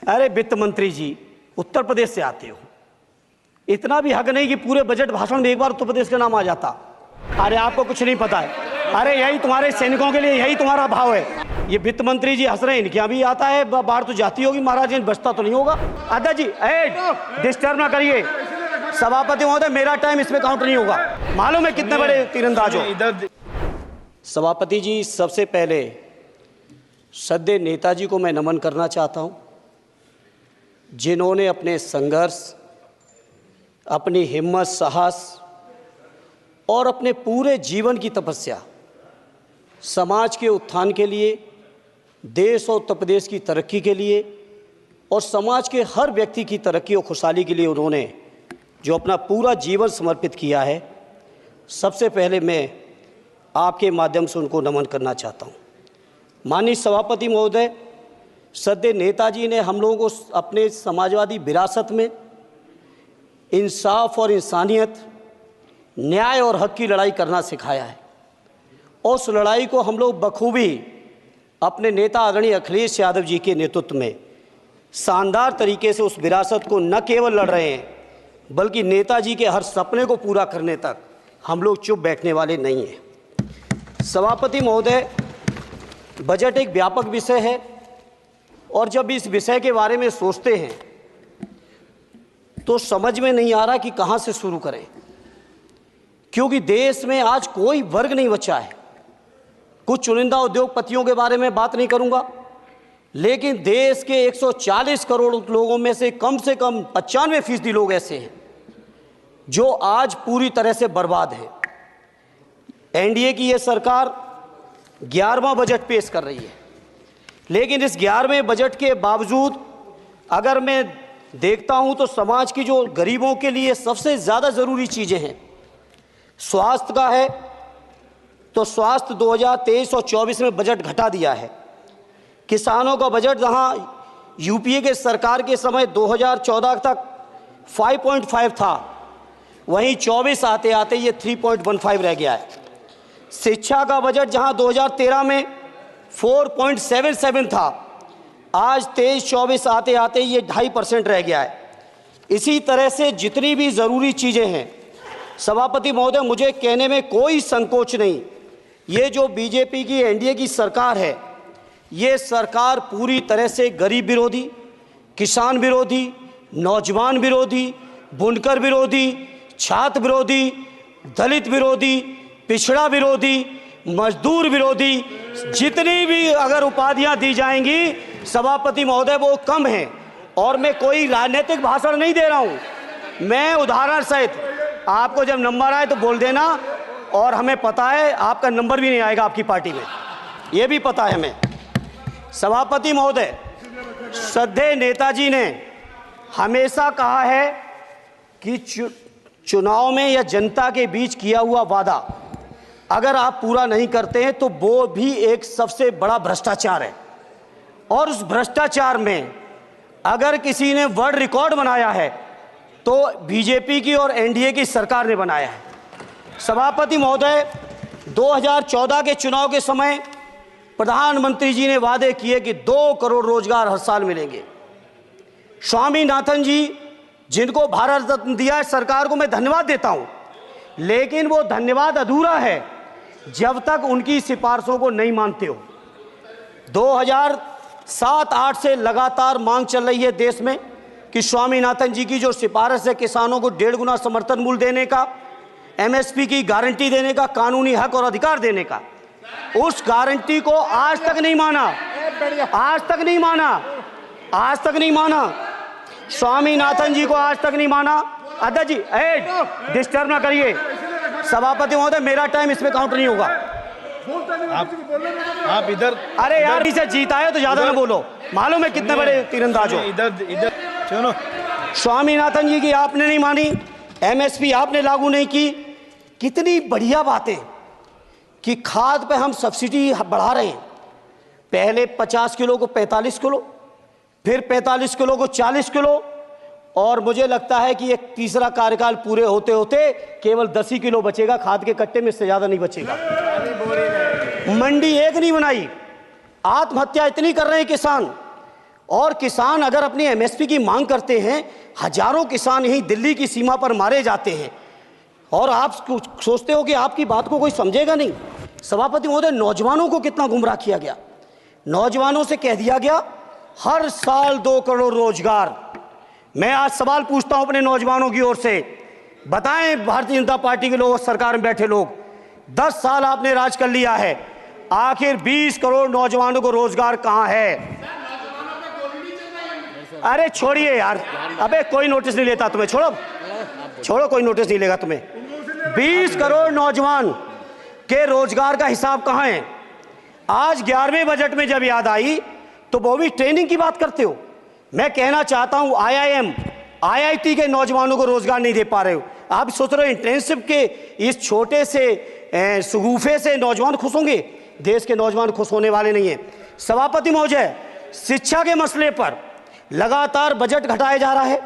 अरे वित्त मंत्री जी, उत्तर प्रदेश से आते हो, इतना भी हक नहीं कि पूरे बजट भाषण में एक बार उत्तर प्रदेश का नाम आ जाता। अरे आपको कुछ नहीं पता है। अरे यही तुम्हारे सैनिकों के लिए यही तुम्हारा भाव है। ये वित्त मंत्री जी हंस रहे हैं, इनके यहाँ भी आता है, बाहर तो जाती होगी महाराज, बचता तो नहीं होगा। अध्यक्ष जी डिस्टर्ब ना करिए। सभापति महोदय, मेरा टाइम इसमें काउंट नहीं होगा। मालूम है कितने बड़े तीरंदाज हो। सभापति जी, सबसे पहले श्रद्धेय नेताजी को मैं नमन करना चाहता हूं, जिन्होंने अपने संघर्ष, अपनी हिम्मत, साहस और अपने पूरे जीवन की तपस्या समाज के उत्थान के लिए, देश और उत्तर प्रदेश की तरक्की के लिए और समाज के हर व्यक्ति की तरक्की और खुशहाली के लिए उन्होंने जो अपना पूरा जीवन समर्पित किया है, सबसे पहले मैं आपके माध्यम से उनको नमन करना चाहता हूँ। माननीय सभापति महोदय, श्रद्धेय नेताजी ने हम लोगों को अपने समाजवादी विरासत में इंसाफ और इंसानियत, न्याय और हक की लड़ाई करना सिखाया है। उस लड़ाई को हम लोग बखूबी अपने नेता आदरणीय अखिलेश यादव जी के नेतृत्व में शानदार तरीके से उस विरासत को न केवल लड़ रहे हैं, बल्कि नेताजी के हर सपने को पूरा करने तक हम लोग चुप बैठने वाले नहीं हैं। सभापति महोदय, बजट एक व्यापक विषय है और जब इस विषय के बारे में सोचते हैं तो समझ में नहीं आ रहा कि कहां से शुरू करें, क्योंकि देश में आज कोई वर्ग नहीं बचा है। कुछ चुनिंदा उद्योगपतियों के बारे में बात नहीं करूंगा, लेकिन देश के 140 करोड़ लोगों में से कम 95% लोग ऐसे हैं जो आज पूरी तरह से बर्बाद हैं। एनडीए की ये सरकार 11वां बजट पेश कर रही है, लेकिन इस 11वें बजट के बावजूद अगर मैं देखता हूं तो समाज की जो गरीबों के लिए सबसे ज़्यादा ज़रूरी चीज़ें हैं, स्वास्थ्य का है तो स्वास्थ्य 2023 और 24 में बजट घटा दिया है। किसानों का बजट जहां यूपीए के सरकार के समय 2014 तक 5.5 था, वहीं 24 आते आते ये 3.15 रह गया है। शिक्षा का बजट जहां 2013 में 4.77 था, आज 23-24 आते आते ये 2.5% रह गया है। इसी तरह से जितनी भी ज़रूरी चीज़ें हैं, सभापति महोदय, मुझे कहने में कोई संकोच नहीं, ये जो बीजेपी की एनडीए की सरकार है, ये सरकार पूरी तरह से गरीब विरोधी, किसान विरोधी, नौजवान विरोधी, बुनकर विरोधी, छात्र विरोधी, दलित विरोधी, पिछड़ा विरोधी, मजदूर विरोधी, जितनी भी अगर उपाधियां दी जाएंगी सभापति महोदय वो कम हैं। और मैं कोई राजनीतिक भाषण नहीं दे रहा हूं, मैं उदाहरण सहित आपको जब नंबर आए तो बोल देना, और हमें पता है आपका नंबर भी नहीं आएगा आपकी पार्टी में, ये भी पता है हमें। सभापति महोदय, श्रद्धेय नेताजी ने हमेशा कहा है कि चुनाव में या जनता के बीच किया हुआ वादा अगर आप पूरा नहीं करते हैं तो वो भी एक सबसे बड़ा भ्रष्टाचार है, और उस भ्रष्टाचार में अगर किसी ने वर्ल्ड रिकॉर्ड बनाया है तो बीजेपी की और एनडीए की सरकार ने बनाया है। सभापति महोदय, 2014 के चुनाव के समय प्रधानमंत्री जी ने वादे किए कि 2 करोड़ रोजगार हर साल मिलेंगे। स्वामीनाथन जी, जिनको भारत रत्न दिया है, सरकार को मैं धन्यवाद देता हूं, लेकिन वो धन्यवाद अधूरा है जब तक उनकी सिफारिशों को नहीं मानते हो। 2007-8 से लगातार मांग चल रही है देश में कि स्वामीनाथन जी की जो सिफारिश है किसानों को 1.5 गुना समर्थन मूल्य देने का, एमएसपी की गारंटी देने का, कानूनी हक और अधिकार देने का, उस गारंटी को आज तक नहीं माना, आज तक नहीं माना, आज तक नहीं माना। स्वामीनाथन जी को आज तक नहीं माना। अध्यक्ष जी डिस्टर्ब ना करिए। सभापति महोदय, मेरा टाइम इसमें काउंट नहीं होगा। आप इधर, अरे यार, इसे जीता है तो ज्यादा ना बोलो, मालूम है कितने बड़े तीरंदाज हो। इधर चलो। स्वामीनाथन जी की आपने नहीं मानी, एमएसपी आपने लागू नहीं की। कितनी बढ़िया बातें कि खाद पे हम सब्सिडी बढ़ा रहे हैं, पहले 50 किलो को 45 किलो, फिर 45 किलो को 40 किलो, और मुझे लगता है कि एक तीसरा कार्यकाल पूरे होते होते केवल 10 ही किलो बचेगा खाद के कट्टे में, इससे ज़्यादा नहीं बचेगा। मंडी एक नहीं बनाई, आत्महत्या इतनी कर रहे हैं किसान, और किसान अगर अपनी एमएसपी की मांग करते हैं, हजारों किसान यहीं दिल्ली की सीमा पर मारे जाते हैं और आप सोचते हो कि आपकी बात को कोई समझेगा नहीं। सभापति महोदय, नौजवानों को कितना गुमराह किया गया। नौजवानों से कह दिया गया हर साल 2 करोड़ रोजगार। मैं आज सवाल पूछता हूं अपने नौजवानों की ओर से, बताएं भारतीय जनता पार्टी के लोग, सरकार में बैठे लोग, 10 साल आपने राज कर लिया है, आखिर 20 करोड़ नौजवानों को रोजगार कहां है? अरे छोड़िए यार, अबे कोई नोटिस नहीं लेता तुम्हें, छोड़ो कोई नोटिस नहीं लेगा तुम्हें। 20 करोड़ नौजवान के रोजगार का हिसाब कहां है? आज 11वें बजट में जब याद आई तो वो भी ट्रेनिंग की बात करते हो। मैं कहना चाहता हूं आईआईएम, आईआईटी के नौजवानों को रोजगार नहीं दे पा रहे हो। आप सोच रहे हो इंटर्नशिप के इस छोटे से शगुफे से नौजवान खुश होंगे? देश के नौजवान खुश होने वाले नहीं है। सभापति महोदय, शिक्षा के मसले पर लगातार बजट घटाया जा रहा है,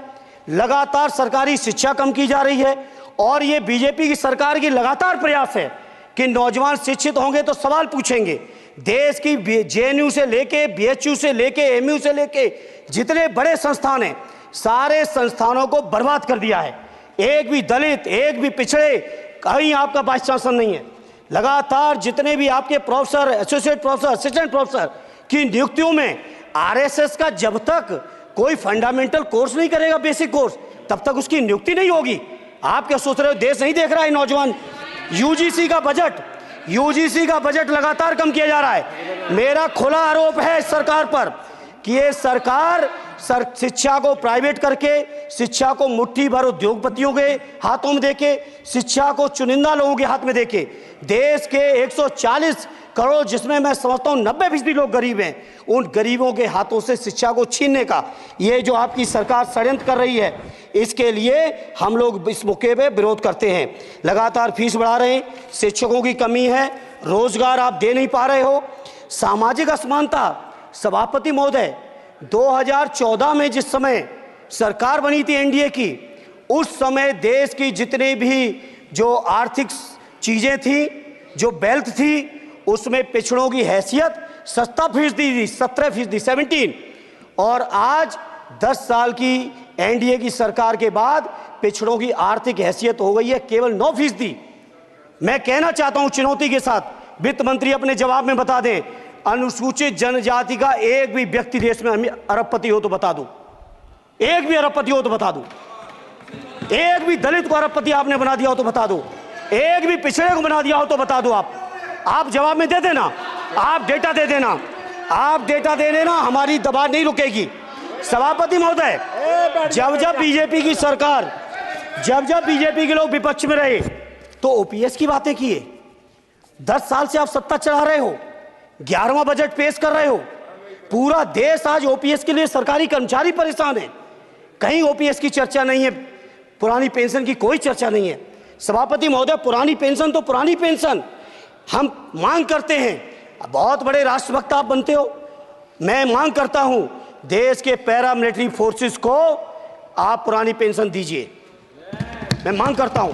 लगातार सरकारी शिक्षा कम की जा रही है और ये बीजेपी की सरकार की लगातार प्रयास है कि नौजवान शिक्षित होंगे तो सवाल पूछेंगे। देश की जेएनयू से लेके, बीएचयू से लेके, एमयू से लेके जितने बड़े संस्थान हैं, सारे संस्थानों को बर्बाद कर दिया है। एक भी दलित, एक भी पिछड़े, कहीं आपका वाइस चांसलर नहीं है। लगातार जितने भी आपके professor, associate professor, assistant professor की नियुक्तियों में आरएसएस का जब तक कोई फंडामेंटल कोर्स नहीं करेगा, बेसिक कोर्स, तब तक उसकी नियुक्ति नहीं होगी। आप क्या सोच रहे हो देश नहीं देख रहा है नौजवान? यूजीसी का बजट लगातार कम किया जा रहा है। मेरा खुला आरोप है इस सरकार पर कि ये सरकार शिक्षा को प्राइवेट करके, शिक्षा को मुट्ठी भर उद्योगपतियों के हाथों में देके, शिक्षा को चुनिंदा लोगों के हाथ में देके, देश के 140 करोड़, जिसमें मैं समझता हूं 90% लोग गरीब हैं, उन गरीबों के हाथों से शिक्षा को छीनने का ये जो आपकी सरकार षड्यंत्र कर रही है, इसके लिए हम लोग इस मौके पे विरोध करते हैं। लगातार फीस बढ़ा रहे हैं, शिक्षकों की कमी है, रोजगार आप दे नहीं पा रहे हो, सामाजिक असमानता। सभापति महोदय, 2014 में जिस समय सरकार बनी थी एनडीए की, उस समय देश की जितने भी जो आर्थिक चीजें थी, जो वेल्थ थी, उसमें पिछड़ों की हैसियत 17% थी, 17%, और आज 10 साल की एनडीए की सरकार के बाद पिछड़ों की आर्थिक हैसियत हो गई है केवल 9%। मैं कहना चाहता हूं चुनौती के साथ, वित्त मंत्री अपने जवाब में बता दें, अनुसूचित जनजाति का एक भी व्यक्ति देश में अरबपति हो तो बता दो, एक भी अरबपति हो तो बता दो, एक भी दलित को अरबपति आपने बना दिया हो तो बता दो, एक भी पिछड़े को बना दिया हो तो बता दो। आप जवाब में दे देना, आप डेटा दे देना, आप डेटा दे देना, हमारी दबाव नहीं रुकेगी। सभापति महोदय, जब बीजेपी की सरकार, जब बीजेपी के लोग विपक्ष में रहे तो ओपीएस की बातें किए। 10 साल से आप सत्ता चढ़ा रहे हो, 11वां बजट पेश कर रहे हो, पूरा देश आज ओपीएस के लिए, सरकारी कर्मचारी परेशान है, कहीं ओपीएस की चर्चा नहीं है, पुरानी पेंशन की कोई चर्चा नहीं है। सभापति महोदय, पुरानी पेंशन तो पुरानी पेंशन, हम मांग करते हैं, बहुत बड़े राष्ट्रभक्त आप बनते हो, मैं मांग करता हूं देश के पैरामिलिट्री फोर्सेस को आप पुरानी पेंशन दीजिए। मैं मांग करता हूं,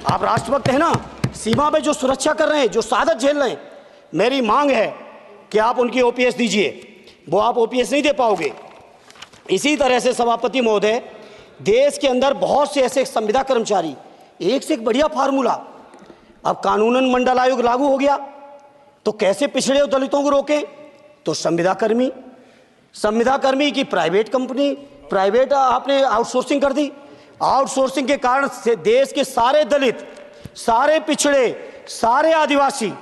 आप राष्ट्रभक्त हैं ना, सीमा पे जो सुरक्षा कर रहे हैं, जो शहादत झेल रहे हैं, मेरी मांग है कि आप उनकी ओपीएस दीजिए। वो आप ओपीएस नहीं दे पाओगे। इसी तरह से सभापति महोदय, देश के अंदर बहुत से ऐसे संविदा कर्मचारी, एक से एक बढ़िया फार्मूला, अब कानूनन मंडल आयोग लागू हो गया तो कैसे पिछड़े और दलितों को रोकें? तो संविदा कर्मी की प्राइवेट कंपनी, प्राइवेट आपने आउटसोर्सिंग कर दी। आउटसोर्सिंग के कारण से देश के सारे दलित, सारे पिछड़े, सारे आदिवासी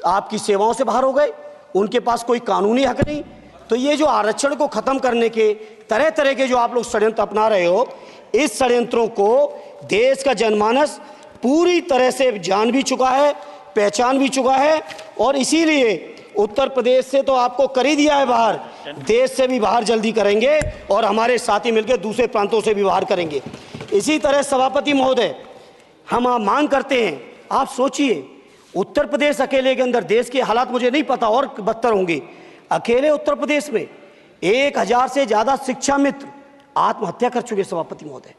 आपकी सेवाओं से बाहर हो गए, उनके पास कोई कानूनी हक नहीं। तो ये जो आरक्षण को खत्म करने के तरह तरह के जो आप लोग षड्यंत्र अपना रहे हो, इस षड्यंत्रों को देश का जनमानस पूरी तरह से जान भी चुका है, पहचान भी चुका है, और इसीलिए उत्तर प्रदेश से तो आपको कर ही दिया है बाहर, देश से भी बाहर जल्दी करेंगे और हमारे साथी मिलकर दूसरे प्रांतों से भी बाहर करेंगे। इसी तरह सभापति महोदय, हम मांग करते हैं, आप सोचिए उत्तर प्रदेश अकेले के अंदर, देश के हालात मुझे नहीं पता और बदतर होंगे, अकेले उत्तर प्रदेश में 1000 से ज्यादा शिक्षा मित्र आत्महत्या कर चुके। सभापति महोदय,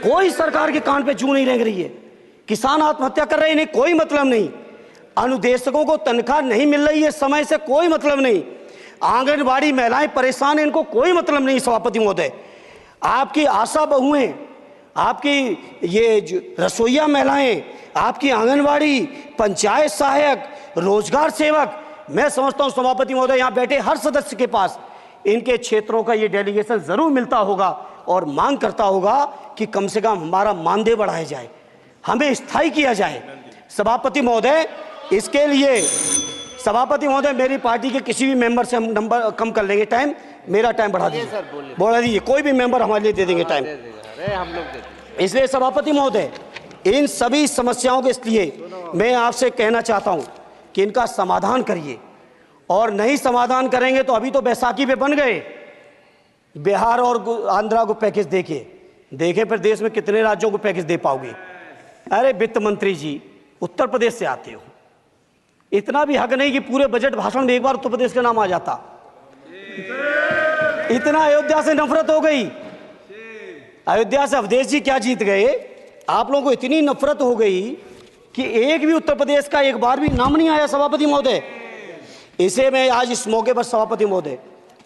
कोई सरकार के कान पे जू नहीं रेंग रही है, किसान आत्महत्या कर रहे हैं, इन्हें कोई मतलब नहीं, अनुदेशकों को तनख्वाह नहीं मिल रही है समय से, कोई मतलब नहीं, आंगनबाड़ी महिलाएं परेशान हैं, इनको कोई मतलब नहीं सभापति महोदय। आपकी आशा बहुएं, आपकी ये रसोईया महिलाएं, आपकी आंगनबाड़ी, पंचायत सहायक, रोजगार सेवक, मैं समझता हूं सभापति महोदय यहाँ बैठे हर सदस्य के पास इनके क्षेत्रों का ये डेलीगेशन जरूर मिलता होगा और मांग करता होगा कि कम से कम हमारा मानदेय बढ़ाया जाए, हमें स्थायी किया जाए। सभापति महोदय, इसके लिए सभापति महोदय मेरी पार्टी के किसी भी मेंबर से हम नंबर कम कर लेंगे, टाइम, मेरा टाइम बढ़ा दीजिए, बढ़ा दीजिए, कोई भी मेंबर हमारे लिए दे देंगे टाइम, हम लोग देते। इसलिए सभापति महोदय इन सभी समस्याओं के लिए मैं आपसे कहना चाहता हूं कि इनका समाधान करिए, और नहीं समाधान करेंगे तो अभी तो बैसाखी पे बन गए, बिहार और आंध्रा को पैकेज देखे फिर देश में कितने राज्यों को पैकेज दे पाओगे। अरे वित्त मंत्री जी उत्तर प्रदेश से आते हो, इतना भी हक नहीं कि पूरे बजट भाषण में एक बार उत्तर प्रदेश का नाम आ जाता। इतना अयोध्या से नफरत हो गई, अयोध्या से अवधेश जी क्या जीत गए, आप लोगों को इतनी नफरत हो गई कि एक भी उत्तर प्रदेश का एक बार भी नाम नहीं आया सभापति महोदय। इसे मैं आज इस मौके पर सभापति महोदय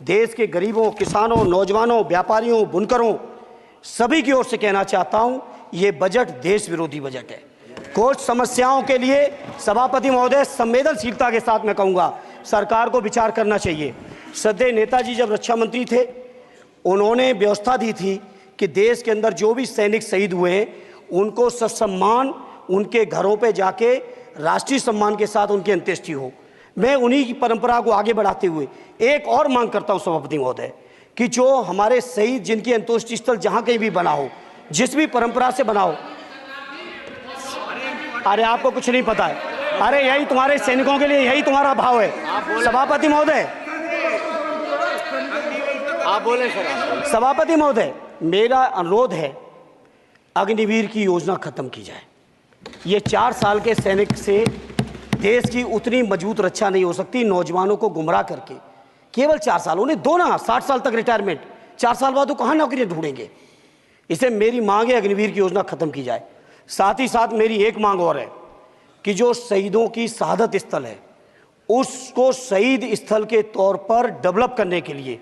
देश के गरीबों, किसानों, नौजवानों, व्यापारियों, बुनकरों सभी की ओर से कहना चाहता हूं, ये बजट देश विरोधी बजट है। कुछ समस्याओं के लिए सभापति महोदय संवेदनशीलता के साथ मैं कहूंगा सरकार को विचार करना चाहिए। श्रद्धेय नेताजी जब रक्षा मंत्री थे, उन्होंने व्यवस्था दी थी कि देश के अंदर जो भी सैनिक शहीद हुए हैं उनको ससम्मान उनके घरों पे जाके राष्ट्रीय सम्मान के साथ उनकी अंत्येष्टि हो। मैं उन्हीं की परंपरा को आगे बढ़ाते हुए एक और मांग करता हूं सभापति महोदय कि जो हमारे शहीद जिनकी अंत्येष्टि स्थल जहां कहीं भी बना हो, जिस भी परंपरा से बना हो, अरे आपको कुछ नहीं पता है, अरे यही तुम्हारे सैनिकों के लिए यही तुम्हारा भाव है। सभापति महोदय, आप बोले सर। सभापति महोदय मेरा अनुरोध है अग्निवीर की योजना खत्म की जाए। ये 4 साल के सैनिक से देश की उतनी मजबूत रक्षा नहीं हो सकती। नौजवानों को गुमराह करके केवल 4 साल, उन्हें दो ना 60 साल तक रिटायरमेंट, 4 साल बाद वो कहाँ नौकरियां ढूंढेंगे। इसे मेरी मांग है अग्निवीर की योजना खत्म की जाए। साथ ही साथ मेरी एक मांग और है कि जो शहीदों की शहादत स्थल है उसको शहीद स्थल के तौर पर डेवलप करने के लिए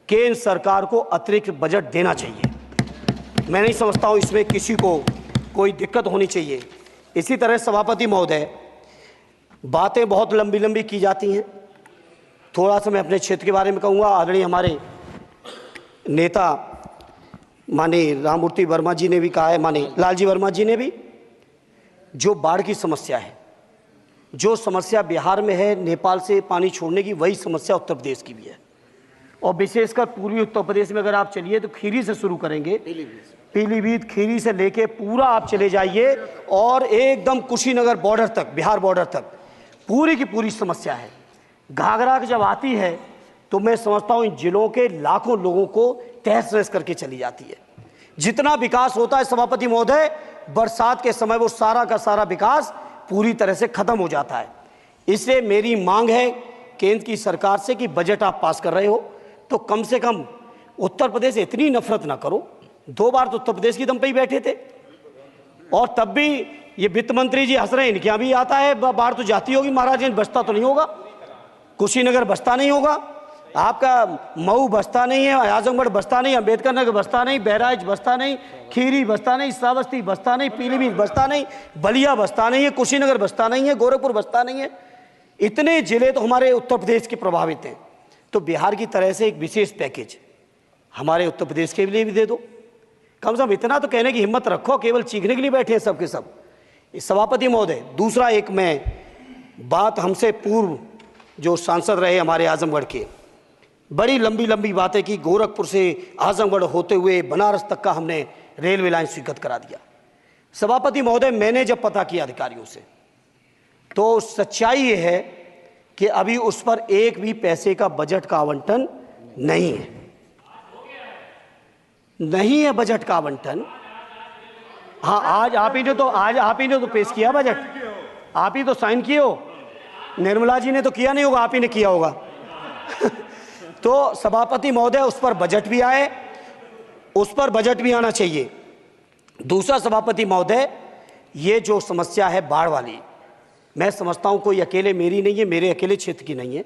केंद्र सरकार को अतिरिक्त बजट देना चाहिए। मैं नहीं समझता हूं इसमें किसी को कोई दिक्कत होनी चाहिए। इसी तरह सभापति महोदय बातें बहुत लंबी लंबी की जाती हैं, थोड़ा सा मैं अपने क्षेत्र के बारे में कहूँगा। आदरणीय हमारे नेता माननीय राममूर्ति वर्मा जी ने भी कहा है, माननीय लालजी वर्मा जी ने भी, जो बाढ़ की समस्या है, जो समस्या बिहार में है नेपाल से पानी छोड़ने की, वही समस्या उत्तर प्रदेश की भी है। और विशेषकर पूर्वी उत्तर प्रदेश में अगर आप चलिए तो खीरी से शुरू करेंगे, पीलीभीत खीरी से लेके पूरा आप चले जाइए और एकदम कुशीनगर बॉर्डर तक, बिहार बॉर्डर तक पूरी की पूरी समस्या है। घाघरा जब आती है तो मैं समझता हूं इन जिलों के लाखों लोगों को तहस नहस करके चली जाती है। जितना विकास होता है सभापति महोदय, बरसात के समय वो सारा का सारा विकास पूरी तरह से खत्म हो जाता है। इसलिए मेरी मांग है केंद्र की सरकार से कि बजट आप पास कर रहे हो तो कम से कम उत्तर प्रदेश से इतनी नफरत ना करो। 2 बार तो उत्तर प्रदेश की दम पे ही बैठे थे और तब भी ये वित्त मंत्री जी हंस रहे हैं, इनके यहाँ भी आता है बाढ़ तो जाती होगी, महाराज बसता तो नहीं होगा, कुशीनगर बसता नहीं होगा, आपका मऊ बसता नहीं है, आजमगढ़ बसता नहीं, अम्बेडकर नगर बसता नहीं, बहराइच बसता नहीं, खीरी बसता नहीं, श्रावस्ती बसता नहीं, पीलीभीत बसता नहीं, बलिया बसता नहीं है, कुशीनगर बसता नहीं है, गोरखपुर बसता नहीं है। इतने जिले तो हमारे उत्तर प्रदेश के प्रभावित हैं। तो बिहार की तरह से एक विशेष पैकेज हमारे उत्तर प्रदेश के लिए भी दे दो। कम से कम इतना तो कहने की हिम्मत रखो, केवल चीखने के लिए बैठे हैं सब के सब। सभापति महोदय, दूसरा एक मैं बात, हमसे पूर्व जो सांसद रहे हमारे आजमगढ़ के, बड़ी लंबी लंबी बातें की, गोरखपुर से आजमगढ़ होते हुए बनारस तक का हमने रेलवे लाइन स्वीकृत करा दिया। सभापति महोदय, मैंने जब पता किया अधिकारियों से तो सच्चाई ये है कि अभी उस पर एक भी पैसे का बजट का आवंटन नहीं है, नहीं है बजट का आवंटन। हाँ, आज आप ही ने तो पेश किया बजट, आप ही तो साइन किए हो, निर्मला जी ने तो किया नहीं होगा, आप ही ने किया होगा। तो सभापति महोदय उस पर बजट भी आए, उस पर बजट भी आना चाहिए। दूसरा सभापति महोदय, ये जो समस्या है बाढ़ वाली, मैं समझता हूं कोई अकेले मेरी नहीं है, मेरे अकेले क्षेत्र की नहीं है।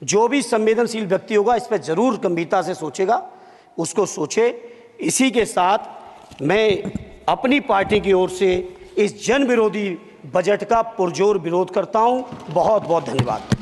जो भी संवेदनशील व्यक्ति होगा इस पर जरूर गंभीरता से सोचेगा, उसको सोचे। इसी के साथ मैं अपनी पार्टी की ओर से इस जन विरोधी बजट का पुरजोर विरोध करता हूं। बहुत बहुत धन्यवाद।